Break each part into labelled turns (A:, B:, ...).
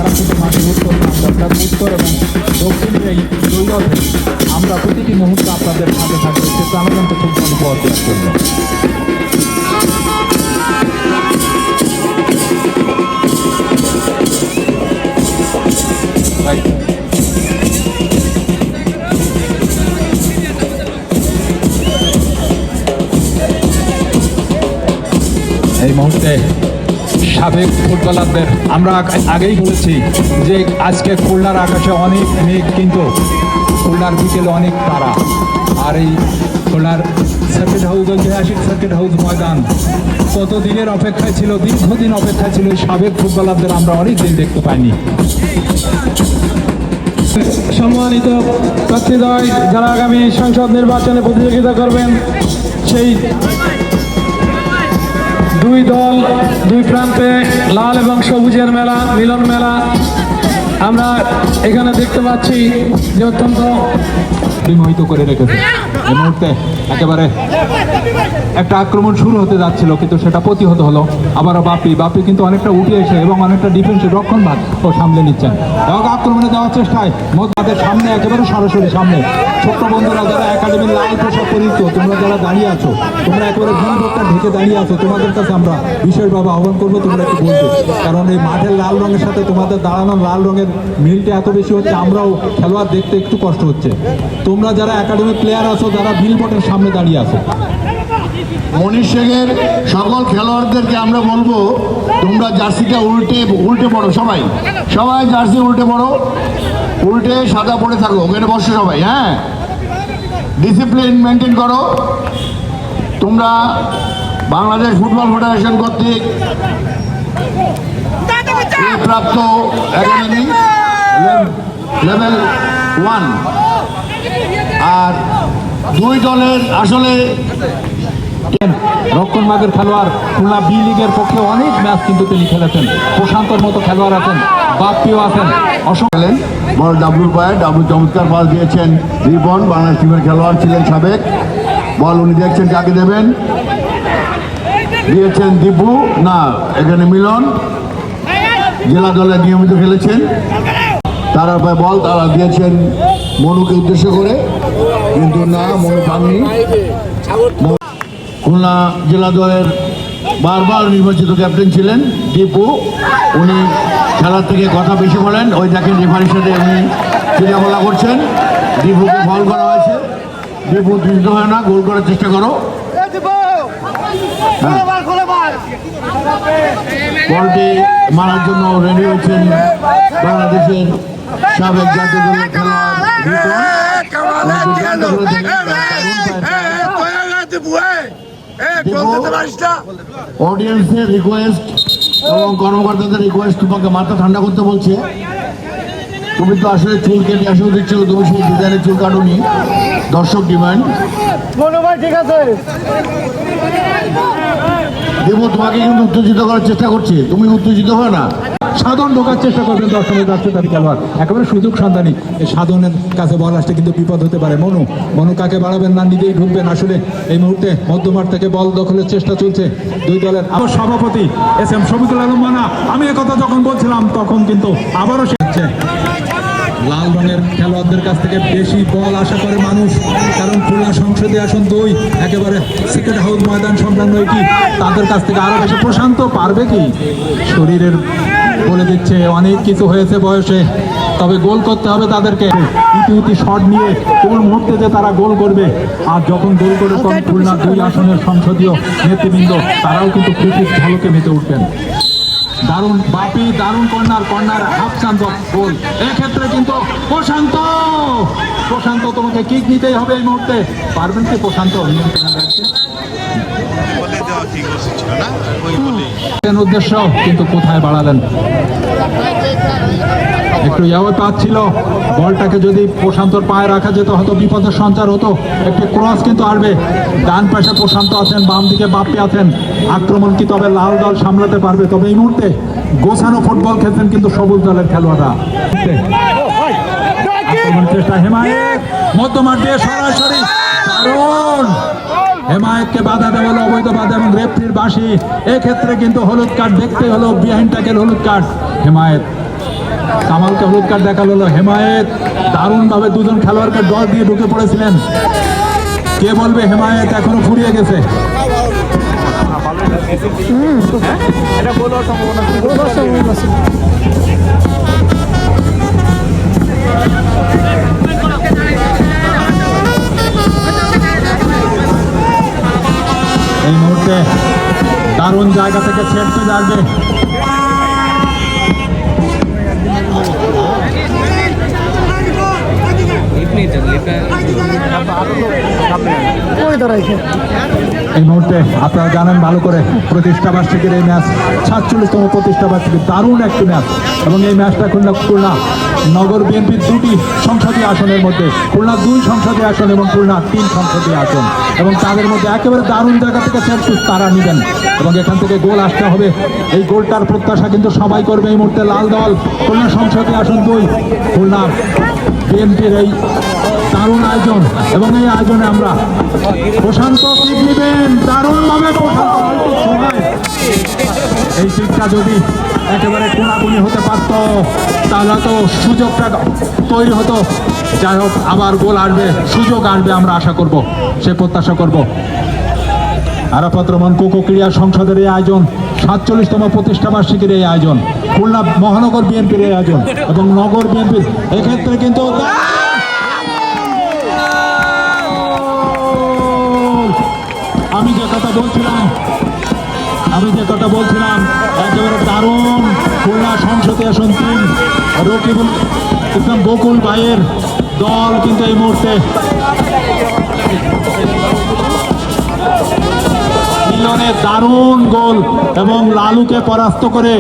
A: তারাপীঠ মাঠের উত্তর অর্থাৎ উত্তর এবং দক্ষিণের এই দৈরথে আমরা প্রতিটি মুহূর্তে আপনাদের সাথে থাকবো সে প্রাণবন্ত ফুটবল উপহার দেওয়ার জন্য। এই মুহূর্তে সাবেক ফুটবলারদের আমরা আগেই বলেছি যে আজকে খুলনার আকাশে অনেক মেঘ, কিন্তু খুলনার বিকেলে অনেক তারা। আর এই খুলনার সার্কিট হাউস, ঐতিহাসিক সার্কিট হাউস ময়দান কতদিনের অপেক্ষায় ছিল, দীর্ঘদিন অপেক্ষায় ছিল। এই সাবেক ফুটবলারদের আমরা অনেক দিন দেখতে পাইনি।
B: সম্মানিত প্রার্থীদ্বয় যারা আগামী সংসদ নির্বাচনে প্রতিযোগিতা করবেন, সেই দুই দল দুই প্রান্তে লাল এবং সবুজের মেলা, মিলন মেলা আমরা এখানে দেখতে পাচ্ছি যে অত্যন্ত
A: বিমোহিত করে রেখেছে। এই মুহূর্তে একেবারে একটা আক্রমণ শুরু হতে যাচ্ছিল, কিন্তু সেটা প্রতিহত হলো। আবারও বাপি কিন্তু অনেকটা উঠে এসে এবং অনেকটা ডিফেন্সের রক্ষণ ভাগ ও সামলে নিচ্ছেন। এবং আক্রমণে দেওয়ার চেষ্টায় মোদ্দাদের সামনে, একেবারে সরাসরি সামনে ছোট্ট বন্ধুরা যারা একাডেমির লাল পোশাক পরিহিত, তোমরা যারা দাঁড়িয়ে আছো, তোমরা একেবারে বিলবোর্ডটা ঢেকে দাঁড়িয়ে আছো, তোমাদের কাছে আমরা বিশেষভাবে আহ্বান করবো তোমরা একটু বলবে, কারণ এই মাঠের লাল রঙের সাথে তোমাদের দাঁড়ানো লাল রঙের মিলটা এত বেশি হচ্ছে, আমরাও খেলোয়াড় দেখতে একটু কষ্ট হচ্ছে। তোমরা যারা একাডেমিক প্লেয়ার আছো, যারা বিলবোর্ডের সামনে দাঁড়িয়ে আছো,
C: মনীষ শেখের সকল খেলোয়াড়দেরকে আমরা বলবো তোমরা জার্সিটা উল্টে পড়ো, সবাই জার্সি উল্টে পড়ো, উল্টে সাদা পড়ে থাকো, ওখানে বসো সবাই। হ্যাঁ, ডিসিপ্লিন মেনটেন করো। তোমরা বাংলাদেশ ফুটবল ফেডারেশন কর্তৃক প্রাপ্ত একাডেমি লেভেল 1, আর দুই দলের আসলে
A: রক্ষণ ভাগের খেলোয়াড় খুলনা বি লিগের পক্ষে অনেক ম্যাচ কিন্তু তিনি খেলেছেন। প্রশান্তর মতো খেলোয়াড় আছেন, বাপ্পিও আছেন।
C: খেলেন বল ডাব্লুর পায়ে, ডাব্লু চমৎকার পাস দিয়েছেন রিপন, বাংলাদেশ টিমের খেলোয়াড় ছিলেন সাবেক। বল উনি দেখছেন কাকে দেবেন, দিয়েছেন দীপু, না এখানে মিলন জেলা দলে নিয়মিত খেলেছেন। তারা পায়ে বল তারা দিয়েছেন মনুকে উদ্দেশ্য করে, কিন্তু না, মনু পাননি। খুলনা জেলা দলের বারবার নির্বাচিত ক্যাপ্টেন ছিলেন দীপু, উনি খেলার থেকে কথা বেশি বলেন। ওই দেখেন রেফারির সাথে উনি ক্রিয়াকলা করছেন, দীপুকে ফল করা হয়েছে। দীপু দৃষ্ট হয় না, গোল করার চেষ্টা করো। বলটি মারার জন্য রেডি হয়েছেন বাংলাদেশের সাবেক জাতীয় দলের খেলোয়াড় অডিয়েন্সের রিকোয়েস্ট এবং কর্মকর্তাদের রিকোয়েস্ট, তোমাকে মাথা ঠান্ডা করতে বলছে। তুমি তো আসলে চুল কেটে আসা উচিত ছিল, তুমি সেই ডিজাইনের চুল কাটুনি। দর্শক ডিমান্ড,
B: ঠিক আছে
C: দেবো তোমাকে কিন্তু উত্তেজিত করার চেষ্টা করছে, তুমি উত্তেজিত হয় না।
A: সাধন ঢোকার চেষ্টা করবেন দর্শনের যাচ্ছে তার খেলোয়াড়, একেবারে সুযোগ সন্ধানী। এই সাধনের কাছে বল আসলে কিন্তু বিপদ হতে পারে। মনু কাকে বাড়াবেন না, নিজেই ঢুকবেন। আসলে এই মুহূর্তে মধ্যমাঠ থেকে বল দখলের চেষ্টা চলছে দুই দলের। সভাপতি SM শফিকুল আলম মানা, আমি একথা যখন বলছিলাম তখন কিন্তু আবারও সে লাল রঙের খেলোয়াড়দের কাছ থেকে বেশি বল আশা করে মানুষ, কারণ খুলনা সংসদে আসন 2, একেবারে সার্কিট হাউস ময়দান সংলগ্ন এটি, তাদের কাছ থেকে আরো বেশি। প্রশান্ত পারবে কি? শরীরের বলে দিচ্ছে অনেক কিছু হয়েছে বয়সে, তবে গোল করতে হবে তাদেরকে। ইতি শট নিয়ে কোন মুহূর্তে যে তারা গোল করবে, আর যখন গোল করে তখন খুলনা 2 আসনের সংসদীয় নেতৃবৃন্দ তারাও কিন্তু খুশির ঝলকে মেতে উঠবেন। দারুণ বাপি, দারুণ কর্নার হাফ চান্স গোল। এক্ষেত্রে কিন্তু প্রশান্ত তোমাকে কিক নিতেই হবে এই মুহূর্তে। পারবেন কি প্রশান্ত উদ্দেশ্য, কিন্তু কোথায় বাড়ালেন, একটু ইয়াও পাচ্ছিল। বলটাকে যদি প্রশান্তর পায়ে রাখা যেত হয়তো বিপদের সঞ্চার হতো। একটি ক্রস কিন্তু আসবে, ডান পাশে প্রশান্ত আছেন, বাম দিকে বাপ্পি আছেন। আক্রমণ কি তবে লাল দল সামলাতে পারবে? তবে এই মুহূর্তে গোছানো ফুটবল খেলছেন কিন্তু সবুজ দলের খেলোয়াড়রা। চেষ্টা হেমায়েত মধ্যমাঠ দিয়ে সরাসরি, দারুণ হেমায়েতকে বাধা দেওয়া হলো, অবৈধ বাধা এবং রেফারির বাঁশি। এক্ষেত্রে কিন্তু হলুদ কার্ড দেখতে হলো, বিহাইন্ড ট্যাকেল হলুদ কার্ড। হেমায়েত কামালকে হলুদ কার্ড দেখালো হলো। হেমায়েত দারুণভাবে দুজন খেলোয়াড়কে ডর দিয়ে ঢুকে পড়েছিলেন। কে বলবে হেমায়েত এখনো ফুরিয়ে গেছে? এই মুহূর্তে দারুণ জায়গা থেকে ছেড়তে যাবে। এই মুহূর্তে আপনারা জানেন ভালো করে প্রতিষ্ঠা বার্ষিকীর এই ম্যাচ 47তম প্রতিষ্ঠা বার্ষিকী দারুণ একটি ম্যাচ এবং এই ম্যাচটা খুলনা নগর বিএনপির 2টি সংসদীয় আসনের মধ্যে খুলনা 2 সংসদীয় আসন এবং খুলনা 3 সংসদীয় আসন এবং তাদের মধ্যে একেবারে দারুণ জায়গা থেকে সেট তারা নেবেন এবং এখান থেকে গোল আসতে হবে। এই গোলটার প্রত্যাশা কিন্তু সবাই করবে। এই মুহূর্তে লাল দল খুলনা সংসদীয় আসন 2 খুলনা বিএনপির এই দারুণ আয়োজন এবং এই আয়োজনে আমরা প্রশান্ত কিক নেবেন দারুণভাবে। এই কিকটা যদি একেবারে কোনাকুনি হতে পারত তাহলে তো সুযোগটা তৈরি হতো। যাই হোক আবার গোল আসবে, সুযোগ আসবে, আমরা আশা করব, সে প্রত্যাশা করব। আরাফাত রহমান কোকো ক্রীড়া সংসদের এই আয়োজন 47তম প্রতিষ্ঠা বার্ষিকীর এই আয়োজন খুলনা মহানগর বিএনপির এই আয়োজন এবং নগর বিএনপির এক্ষেত্রে কিন্তু আমি যে কথা বলছিলাম একেবারে দারুণ খুলনা সংসদীয় আসন 3 রকিবুল ইসলাম বকুল ভাইয়ের দল কিন্তু এই মুহূর্তে মিলনের দারুণ গোল এবং লালুকে পরাস্ত করে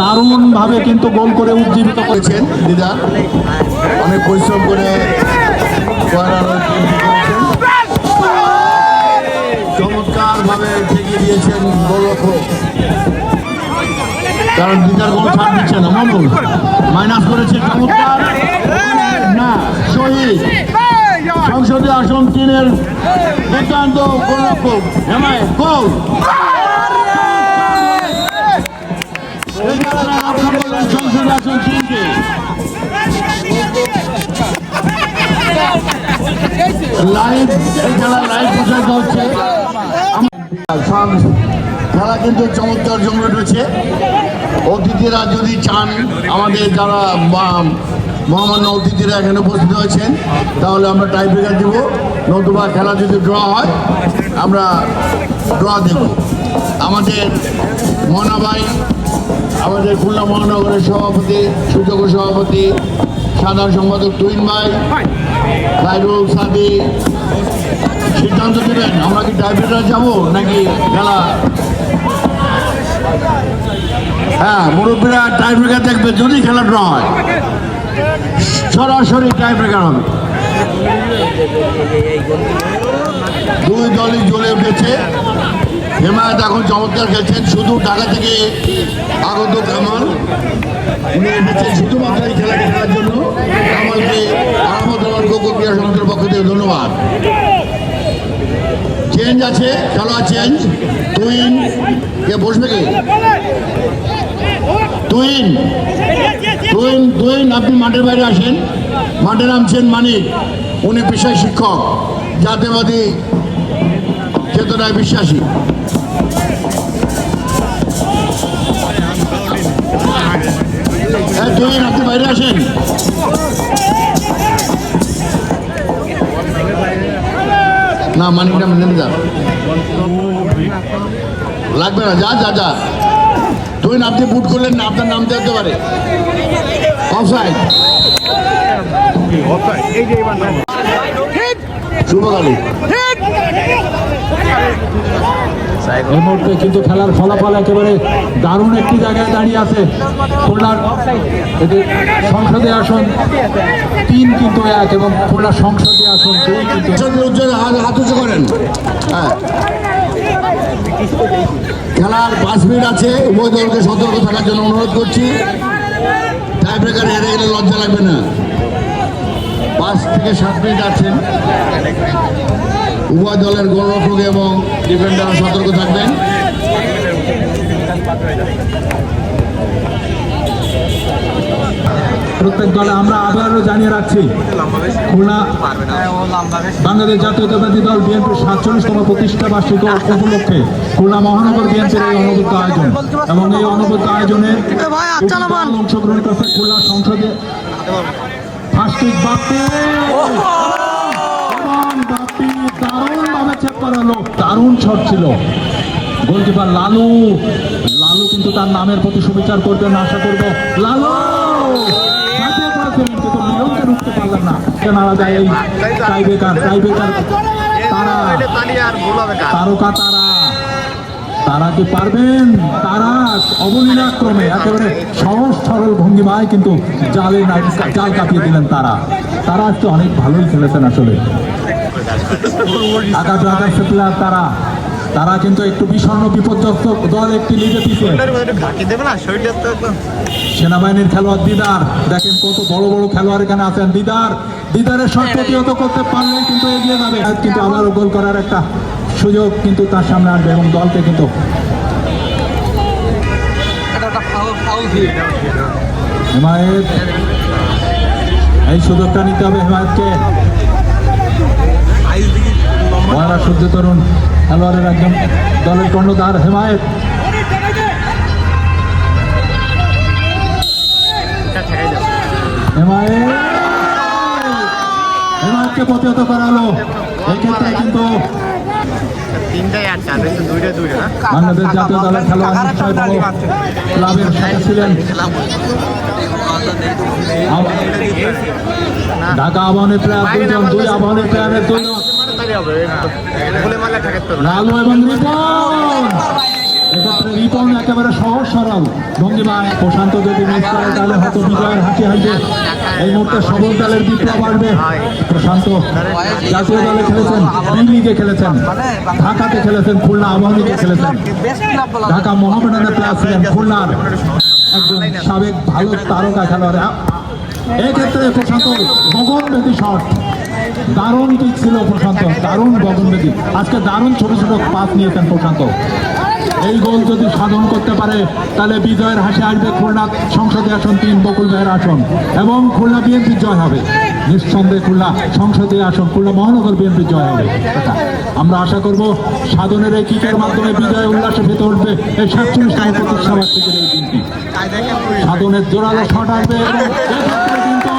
A: দারুণ ভাবে কিন্তু গোল করে উজ্জীবিত
C: করেছেন দিদা, অনেক পরিশ্রম করে চমৎকার ভাবে ঠেকিয়ে দিয়েছেন গোলরক্ষক, কারণ দিদার গোল ছাড় দিচ্ছে না। মঙ্গল মাইনাস করেছে চমৎকার না শহীদ সংসদীয় আসন 3-এর দুর্দান্ত গোলরক্ষক হেমায়েত গোল। সংসদীয় আসন 3-কে লাইভ এই খেলা লাইভ প্রচারিত হচ্ছে। খেলা কিন্তু চমৎকার জমে উঠেছে। অতিথিরা যদি চান, আমাদের যারা মহামান্য অতিথিরা এখানে উপস্থিত হয়েছেন, তাহলে আমরা টাই ব্রেকার দেব, নতুবা খেলা যদি ড্র হয় আমরা ড্র দেব। আমাদের মনা ভাই, আমাদের খুলনা মহানগরের সভাপতি, সুযোগ্য সভাপতি, সাধারণ সম্পাদক তুহিন ভাই, খায়রুল সাদি সিদ্ধান্ত দেবেন আমরা কি টাই ব্রেকার যাবো নাকি খেলা। হ্যাঁ, মুরব্বীরা টাই ব্রেকার দেখবে, যদি খেলা ড্র হয় সরাসরি টাই ব্রেকার হবে। দুই দলই জ্বলে উঠেছে। হেমায়েত এখন চমৎকার খেলছেন, শুধু ঢাকা থেকে আগত কামাল, উনি এসেছেন শুধুমাত্র এই খেলাটি খেলার জন্য। কামালকে আরাফাত রহমান কোকো ক্রীড়া সংসদের পক্ষ থেকে ধন্যবাদ। চেঞ্জ আছে, খেলোয়াড় চেঞ্জ। তুহিন কে বসবে কি? তুহিন আপনি মাঠের বাইরে আসেন। মাঠে নামছেন মানিক, উনি পেশায় শিক্ষক, জাতীয়বাদী চেতনায় বিশ্বাসী। হ্যাঁ তুহিন আপনি বাইরে আসেন। না মানিকটা নেমে যা, লাগবে না, যা যা যা। তুহিন আপনি বুট করলেন না, আপনার নাম দেখতে পারে। অফসাইড। শুভকালী।
A: এই মুহূর্তে কিন্তু খেলার ফলাফল একেবারে দারুণ একটি জায়গায় দাঁড়িয়ে আছে। খুলনার সংসদীয় আসন 3 কিন্তু 1 এবং খুলনা সংসদীয় আসন 2 কিন্তু।
C: হাত উঁচু করেন। হ্যাঁ, খেলার 5 মিনিট আছে, উভয় দলকে সতর্ক থাকার জন্য অনুরোধ করছি। টাই ব্রেকার হেরে গেলে লজ্জা লাগবে না। 5 থেকে 7 মিনিট আছেন, উভয় দলের গোলরক্ষক এবং ডিফেন্ডার সতর্ক থাকবেন।
A: প্রত্যেক দলে আমরা আবারও জানিয়ে রাখছি খুলনা বাংলাদেশ জাতীয়তাবাদী দল বিএনপির 47তম প্রতিষ্ঠা বার্ষিকী উপলক্ষে খুলনা মহানগর বিএনপির এই অনবদ্য আয়োজন এবং এই অনবদ্য আয়োজনে অংশগ্রহণ করছে খুলনা সংসদে ফার্স্টিক বাপ্পি দারুণ ভাবে চেক করালো, দারুণ শট ছিল। গোলকিপার লালু কিন্তু তার নামের প্রতি সুবিচার করবেন আশা করবো। লালু কিন্তু মিলনকে রুখতে পারলেন না, নারা যায় এই টাইব্রেকার তারা তারকা তারা কি পারবেন? তারা অবলীলাক্রমে একেবারে সহজ সরল ভঙ্গিমায় কিন্তু জাল কাঁপিয়ে দিলেন। তারা আজকে অনেক ভালোই খেলেছেন আসলে। আকাশ প্লেয়ার তারা কিন্তু একটু বিষণ্ণ বিপর্যস্ত দল, একটি লিডে পিছিয়ে। সেনাবাহিনীর খেলোয়াড় দিদার, দেখেন কত বড় বড় খেলোয়াড় এখানে আছেন। দিদারের শট প্রতিহত করতে পারলে কিন্তু এগিয়ে যাবে, কিন্তু আবারও গোল করার একটা সুযোগ কিন্তু তার সামনে আসবে এবং দলকে কিন্তু হেমায়েত এই সুযোগটা নিতে হবে। হেমায়েতকে মহারা সূর্য তরুণ খেলোয়াড়ের একজন দলের কর্ণধার হেমায়েতকে প্রতিহত করালো। এক্ষেত্রে কিন্তু বাংলাদেশ জাতীয় দলের খেলোয়াড় ক্লাবের সাথে ছিলেন ঢাকা আবাহনীর প্লেয়ার দুইজন, দুই আবাহনীর প্লেয়ারের দুইজন লালু এবং রিপন একেবারে সহজ সরল ভঙ্গিমায়। প্রশান্ত যদি মিস করে তাহলে হয়তো বিজয়ের হাসি হাসবে। এই মুহূর্তে সবল দলের বিপ্লব আসবে। প্রশান্ত জাতীয় দলে খেলেছেন, বি লিগে খেলেছেন, ঢাকাতে খেলেছেন, খুলনা আবাহনীতে খেলেছেন, ঢাকা মোহামেডানের প্লেয়ার ছিলেন, খুলনার একজন সাবেক ভালো তারকা খেলোয়াড়। এক্ষেত্রে প্রশান্ত গগনভেদী শট, দারুণ পিচ ছিল প্রশান্ত, দারুণ গগনভেদী। আজকে দারুণ ছোট ছোট পাস নিয়েছেন প্রশান্ত। এই গোল যদি সাধন করতে পারে তাহলে বিজয়ের হাসি আসবে। খুলনা সংসদে আসন 3, বকুল ভাইয়ের আসন, এবং খুলনা বিএনপির জয় হবে নিঃসন্দেহে। খুলনা সংসদে আসন খুলনা মহানগর বিএনপির জয় হবে। আমরা আশা করব সাধনের এই কিকের মাধ্যমে বিজয় উল্লাসে ভেতরে উঠবে এই 47তম প্রতিষ্ঠা বার্ষিকীর এই দিনটি। সাধনের জোরালো শট আসবে এবং কিন্তু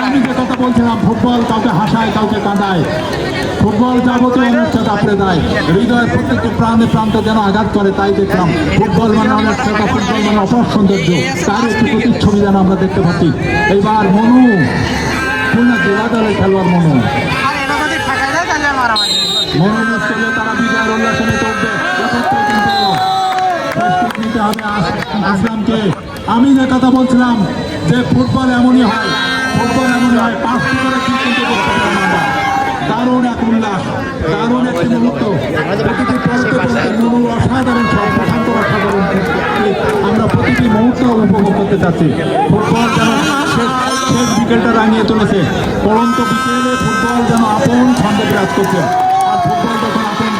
A: আমি যে কথা বলছিলাম, ফুটবল কাউকে হাসায় কাউকে কাঁদায়, ফুটবল যাবতীয় অনুষ্ঠান আপনি দেয়, হৃদয়ের প্রত্যেকটি প্রান্তে যেন আঘাত করে। তাই দেখলাম ফুটবল মানে অনুষ্ঠান, ফুটবল মানে অপর সৌন্দর্য, তার একটি প্রতিচ্ছবি যেন আমরা দেখতে পাচ্ছি। এইবার মনু, খুলনা জেলা দলের খেলোয়াড় মনু তারা বিজয়ের উল্লাসে মেতে উঠবে। নিতে হবে আসলামকে। আমি যে কথা বলছিলাম যে ফুটবল এমনই হয়, 5টি করে ঠিক কিন্তু করতে পারলাম আমরা। দারুণ এক উল্লাস, দারুণ একটি মুহূর্ত, প্রতিটি অসাধারণ সব প্রশান্ত অসাধারণ। আমরা প্রতিটি মুহূর্ত উপভোগ করতে চাচ্ছি। ফুটবল যেন শেষ বিকেলটা রাঙিয়ে তুলেছে। পরন্ত বিকেলে ফুটবল যেন আপন ছন্দে বিরাজ করছে। আর ফুটবল যখন আপন,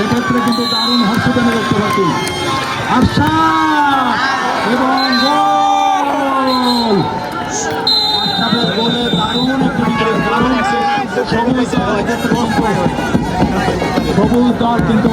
A: এক্ষেত্রে কিন্তু দারুণ হর্ষদানে দেখতে পাচ্ছি। আশা এবং গোল, আশাবের গোলে দারুণ একটি বিকেল, দারুণ সবুজ দল কিন্তু